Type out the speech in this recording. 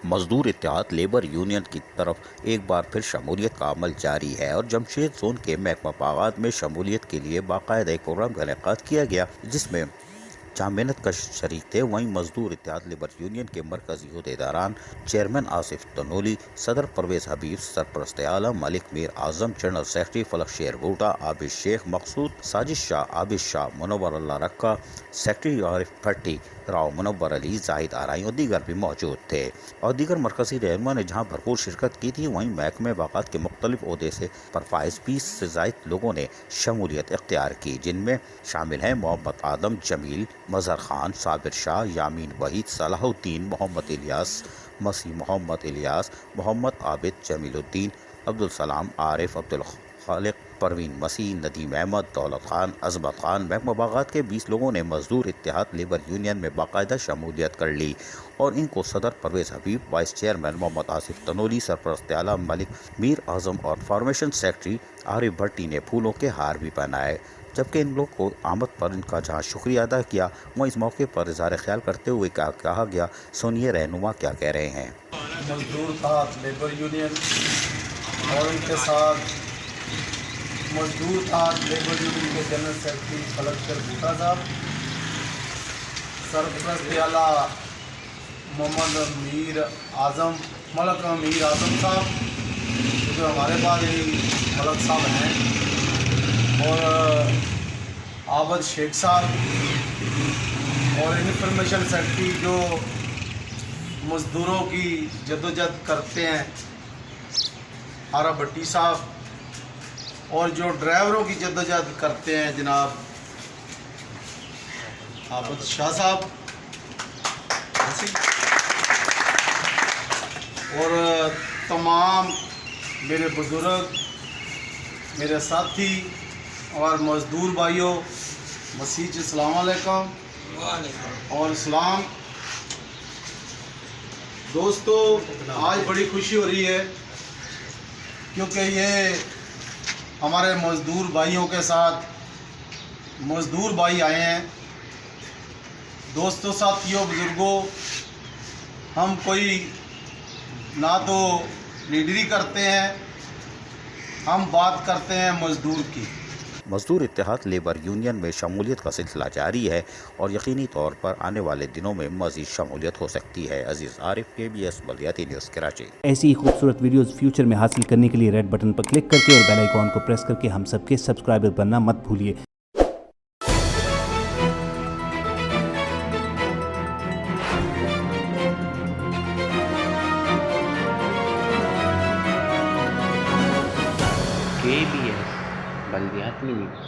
مزدور اتحاد labour union کی طرف ایک بار پھر شمولیت کا عمل جاری ہے اور جمشید زون کے محکمہ باغات میں شمولیت کے لیے باقاعدہ ایک پروگرام کا انعقاد کیا گیا، جس میں جہاں محنت کش شریک تھے، وہیں مزدور اتحاد لیبر یونین کے مرکزی عہدیداران چیئرمین آصف تنولی، صدر پرویز حبیب، سرپرست عالم ملک میر اعظم، جنرل سیکرٹری فلک شیر بوٹا، عابد شیخ، مقصود ساجد شاہ، عابد شاہ، منور اللہ رکھا، سیکرٹری عارف بھٹی، راؤ منور علی، زاہد آرائی اور دیگر بھی موجود تھے اور دیگر مرکزی رہنما نے جہاں بھرپور شرکت کی تھی، وہیں محکمہ باغات کے مختلف عہدے سے پرفائز 20 سے زائد لوگوں نے شمولیت اختیار کی، جن میں شامل ہیں محمد آدم، جمیل، مظہر خان، صابر شاہ، یامین وحید، صلاح الدین، محمد الیاس، مسیح محمد الیاس، محمد عابد، جمیل الدین، عبدالسلام، عارف، عبدالخالق، پروین مسیح، ندیم احمد، دولت خان، عظمت خان۔ محکمہ باغات کے 20 لوگوں نے مزدور اتحاد لیبر یونین میں باقاعدہ شمولیت کر لی اور ان کو صدر پرویز حبیب، وائس چیئرمین محمد آصف تنولی، سرپرست عالم ملک میر اعظم اور فارمیشن سیکرٹری عارف بھٹی نے پھولوں کے ہار بھی پہنائے، جبکہ ان لوگوں کو آمد پر ان کا جہاں شکریہ ادا کیا، وہیں اس موقع پر اظہار خیال کرتے ہوئے کہا گیا۔ سنیے رہنما کیا کہہ رہے ہیں۔ مزدور اتحاد لیبر یونین اور ان کے ساتھ مزدور اتحاد لیبر یونین کے جنرل سیکرٹری فلک شیر بوٹا صاحب، سرپرست اعلیٰ محمد میر اعظم، ملک میر اعظم صاحب جو ہمارے بعد ہی ملک صاحب ہیں، اور عابد شیخ صاحب، اور انفارمیشن سیکرٹری جو مزدوروں کی جدوجہد کرتے ہیں عارف بھٹی صاحب، اور جو ڈرائیوروں کی جدوجہد کرتے ہیں جناب عابد شاہ صاحب، اور تمام میرے بزرگ، میرے ساتھی اور مزدور بھائیوں، مسیح السلام علیکم اور اسلام۔ دوستو، آج بڑی خوشی ہو رہی ہے کیونکہ یہ ہمارے مزدور بھائیوں کے ساتھ مزدور بھائی آئے ہیں۔ دوستوں، ساتھیوں، بزرگوں، ہم کوئی نہ تو لیڈری کرتے ہیں، ہم بات کرتے ہیں مزدور کی۔ مزدور اتحاد لیبر یونین میں شمولیت کا سلسلہ جاری ہے اور یقینی طور پر آنے والے دنوں میں مزید شمولیت ہو سکتی ہے۔ عزیز عارف، KBS بلدیاتی نیوز، کراچی۔ ایسی ہی خوبصورت ویڈیوز فیوچر میں حاصل کرنے کے لیے ریڈ بٹن پر کلک کر کے اور بیل آئیکن کو پریس کر کے ہم سب کے سبسکرائبر بننا مت بھولیے۔ KBS بلدیاتی نیوز۔